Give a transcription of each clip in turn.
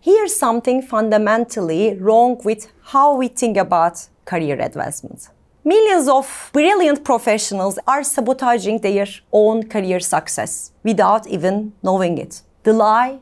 Here's something fundamentally wrong with how we think about career advancement. Millions of brilliant professionals are sabotaging their own career success without even knowing it. The lie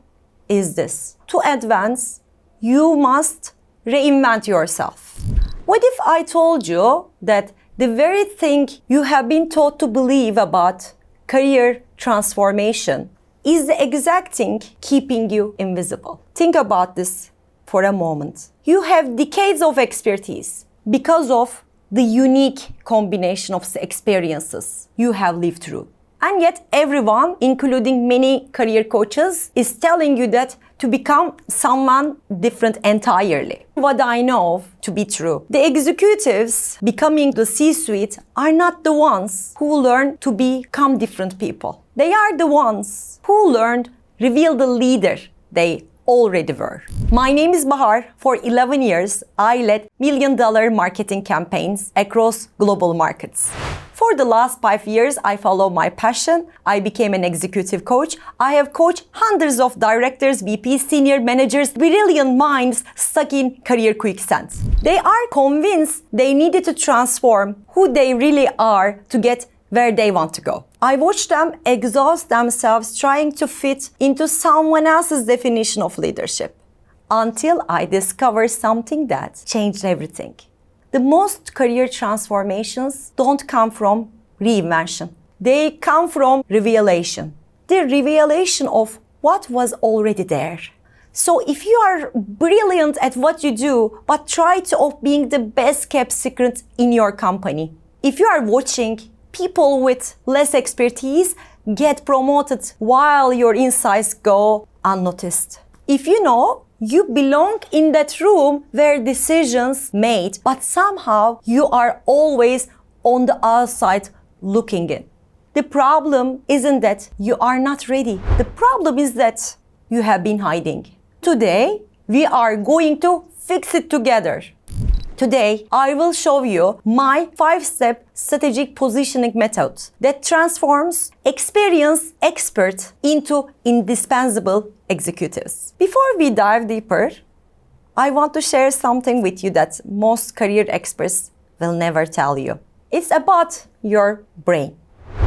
is this: to advance, you must reinvent yourself. What if I told you that the very thing you have been taught to believe about career transformation is the exact thing keeping you invisible? Think about this for a moment. You have decades of expertise because of the unique combination of experiences you have lived through. And yet everyone, including many career coaches, is telling you that to become someone different entirely. What I know to be true. The executives becoming the C-suite are not the ones who learn to become different people. They are the ones who learned reveal the leader they already were. My name is Bahar. For 11 years, I led million-dollar marketing campaigns across global markets. For the last 5 years, I follow my passion. I became an executive coach. I have coached hundreds of directors, VPs, senior managers, brilliant minds stuck in career quicksand. They are convinced they needed to transform who they really are to get where they want to go. I watched them exhaust themselves trying to fit into someone else's definition of leadership until I discovered something that changed everything. The most career transformations don't come from reinvention. They come from revelation. The revelation of what was already there. So if you are brilliant at what you do, but try to being the best kept secret in your company. If you are watching people with less expertise get promoted while your insights go unnoticed. If you know you belong in that room where decisions made, but somehow you are always on the outside looking in. The problem isn't that you are not ready. The problem is that you have been hiding. Today, we are going to fix it together. Today, I will show you my 5-step strategic positioning method that transforms experienced experts into indispensable executives. Before we dive deeper, I want to share something with you that most career experts will never tell you. It's about your brain.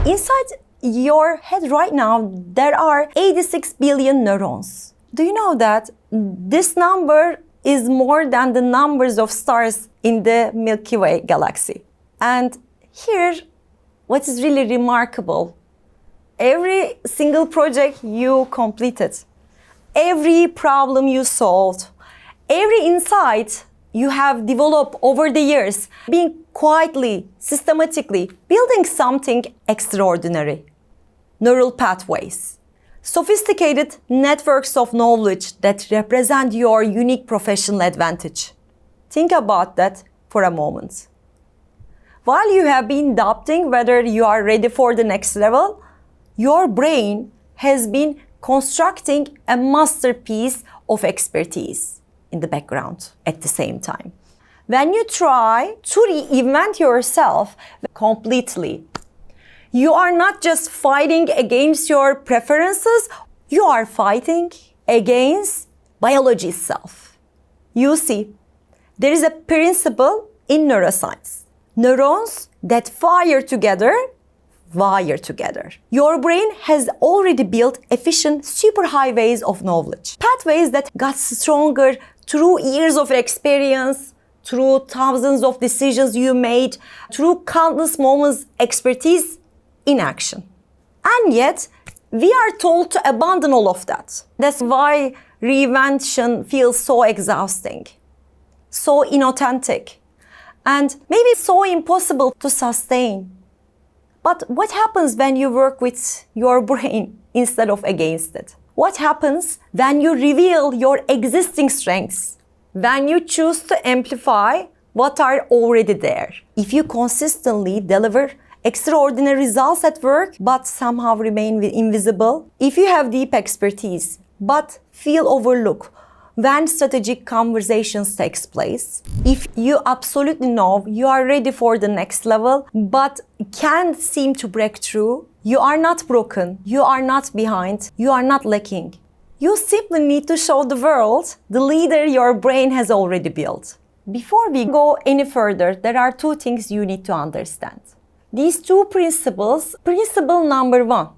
Inside your head right now, there are 86 billion neurons. Do you know that this number is more than the numbers of stars in the Milky Way galaxy? And here, what is really remarkable, every single project you completed, every problem you solved, every insight you have developed over the years, being quietly, systematically building something extraordinary. Neural pathways, sophisticated networks of knowledge that represent your unique professional advantage. Think about that for a moment. While you have been doubting whether you are ready for the next level, your brain has been constructing a masterpiece of expertise in the background at the same time. When you try to reinvent yourself completely, you are not just fighting against your preferences, you are fighting against biology itself. You see, there is a principle in neuroscience. Neurons that fire together, wire together. Your brain has already built efficient superhighways of knowledge. Pathways that got stronger through years of experience, through thousands of decisions you made, through countless moments expertise in action. And yet, we are told to abandon all of that. That's why reinvention feels so exhausting, so inauthentic, and maybe so impossible to sustain. But what happens when you work with your brain instead of against it? What happens when you reveal your existing strengths? When you choose to amplify what are already there? If you consistently deliver extraordinary results at work, but somehow remain invisible. If you have deep expertise, but feel overlooked when strategic conversations takes place. If you absolutely know you are ready for the next level, but can't seem to break through, you are not broken, you are not behind, you are not lacking. You simply need to show the world the leader your brain has already built. Before we go any further, there are two things you need to understand. These two principles, principle number one,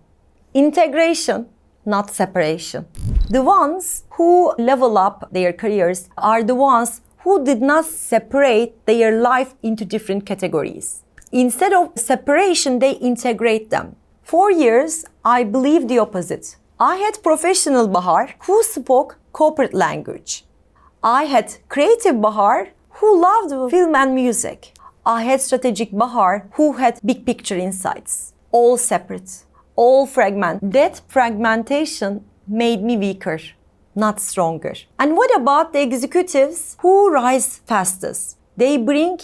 integration, not separation. The ones who level up their careers are the ones who did not separate their life into different categories. Instead of separation, they integrate them. For years, I believed the opposite. I had professional Bahar who spoke corporate language. I had creative Bahar who loved film and music. I had strategic Bahar who had big picture insights. All separate, all fragmented. That fragmentation made me weaker, not stronger. And what about the executives who rise fastest? They bring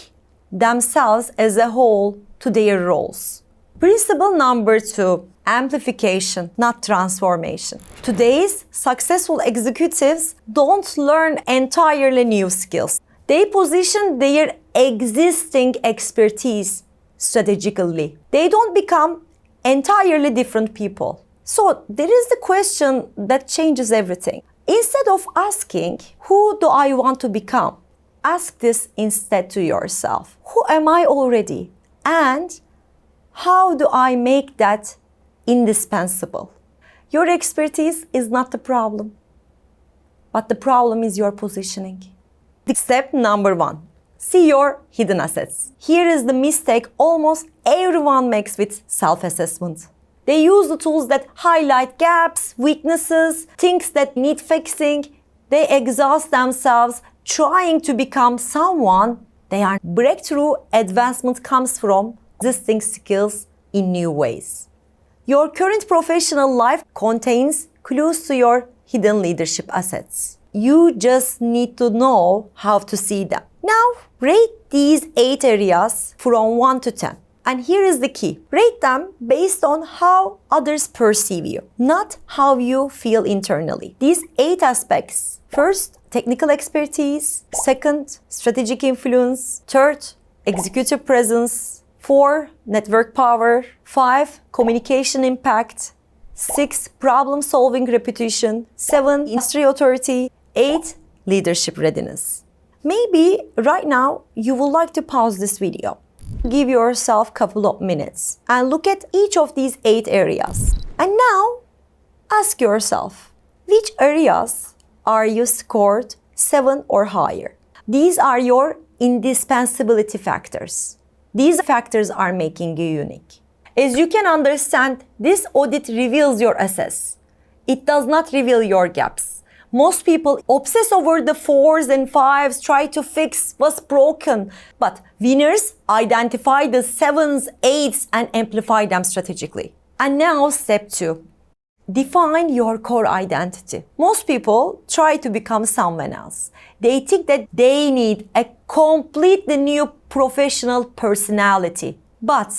themselves as a whole to their roles. Principle number two, amplification, not transformation. Today's successful executives don't learn entirely new skills. They position their existing expertise strategically. They don't become entirely different people. So there is the question that changes everything. Instead of asking, who do I want to become? Ask this instead to yourself. Who am I already? And how do I make that indispensable? Your expertise is not the problem, but the problem is your positioning. Step number one, see your hidden assets. Here is the mistake almost everyone makes with self-assessment. They use the tools that highlight gaps, weaknesses, things that need fixing. They exhaust themselves trying to become someone they are. Breakthrough advancement comes from existing skills in new ways. Your current professional life contains clues to your hidden leadership assets. You just need to know how to see them. Now, rate these 8 areas from 1 to 10. And here is the key. Rate them based on how others perceive you, not how you feel internally. These 8 aspects. First, technical expertise. Second, strategic influence. Third, executive presence. 4, network power. 5, communication impact. 6, problem-solving reputation. 7, industry authority. 8, leadership readiness. Maybe right now you would like to pause this video. Give yourself a couple of minutes and look at each of these 8 areas. And now ask yourself, which areas are you scored 7 or higher? These are your indispensability factors. These factors are making you unique. As you can understand, this audit reveals your assets. It does not reveal your gaps. Most people obsess over the 4s and 5s, try to fix what's broken. But winners identify the 7s, 8s, and amplify them strategically. And now step 2. Define your core identity. Most people try to become someone else. They think that they need a completely new professional personality. But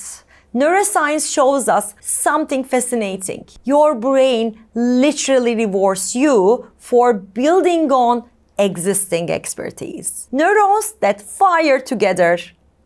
neuroscience shows us something fascinating. Your brain literally rewards you for building on existing expertise. Neurons that fire together,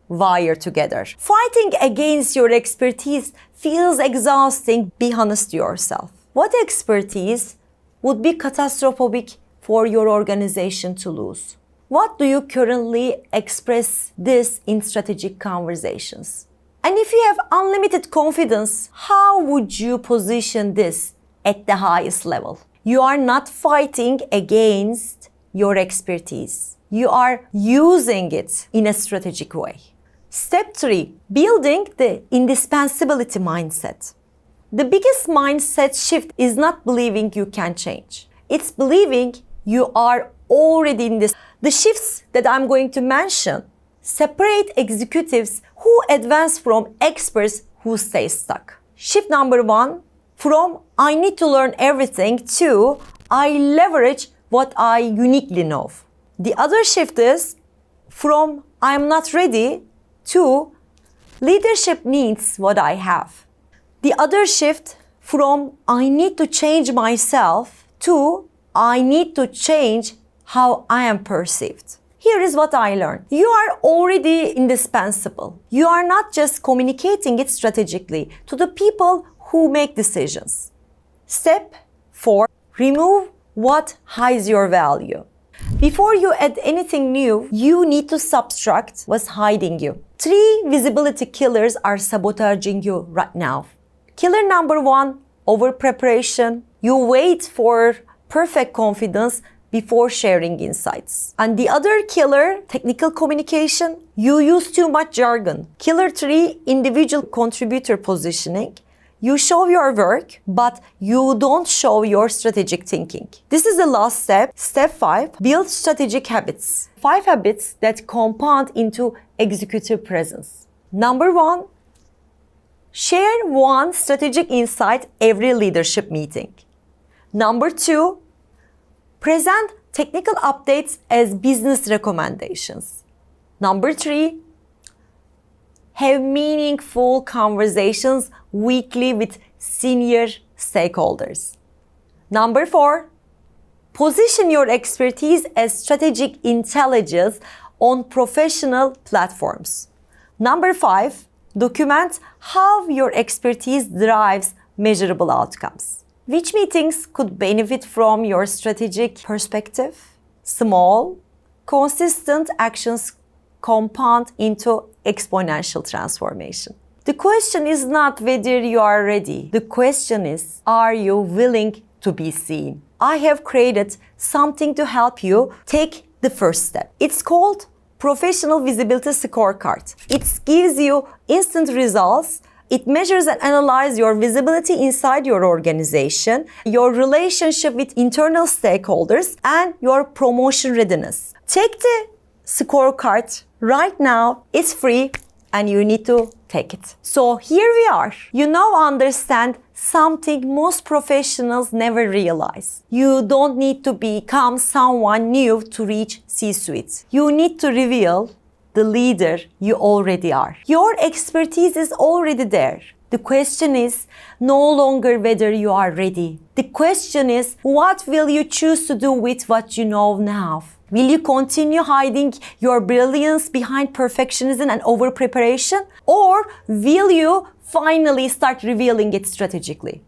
wire together. Fighting against your expertise feels exhausting. Be honest to yourself. What expertise would be catastrophic for your organization to lose? What do you currently express this in strategic conversations? And if you have unlimited confidence, how would you position this at the highest level? You are not fighting against your expertise. You are using it in a strategic way. Step 3, building the indispensability mindset. The biggest mindset shift is not believing you can change. It's believing you are already in this. The shifts that I'm going to mention separate executives who advance from experts who stay stuck. Shift number 1, from I need to learn everything to I leverage what I uniquely know. The other shift is from I'm not ready to leadership needs what I have. The other shift from I need to change myself to I need to change how I am perceived. Here is what I learned. You are already indispensable. You are not just communicating it strategically to the people who make decisions. Step 4, remove what hides your value. Before you add anything new, you need to subtract what's hiding you. 3 visibility killers are sabotaging you right now. Killer number 1, over preparation. You wait for perfect confidence before sharing insights. And the other killer, technical communication. You use too much jargon. Killer 3, individual contributor positioning. You show your work, but you don't show your strategic thinking. This is the last step. Step 5, build strategic habits. 5 habits that compound into executive presence. Number 1, share 1 strategic insight every leadership meeting. Number 2, present technical updates as business recommendations. Number 3, have meaningful conversations weekly with senior stakeholders. Number 4, position your expertise as strategic intelligence on professional platforms. Number 5, document how your expertise drives measurable outcomes. Which meetings could benefit from your strategic perspective? Small, consistent actions compound into exponential transformation. The question is not whether you are ready. The question is, are you willing to be seen? I have created something to help you take the first step. It's called Professional Visibility Scorecard. It gives you instant results. It measures and analyzes your visibility inside your organization, your relationship with internal stakeholders, and your promotion readiness. Take the scorecard right now. It's free and you need to take it. So here we are. You now understand something most professionals never realize. You don't need to become someone new to reach C-suite. You need to reveal the leader you already are. Your expertise is already there. The question is no longer whether you are ready. The question is, what will you choose to do with what you know now? Will you continue hiding your brilliance behind perfectionism and over-preparation? Or will you finally start revealing it strategically?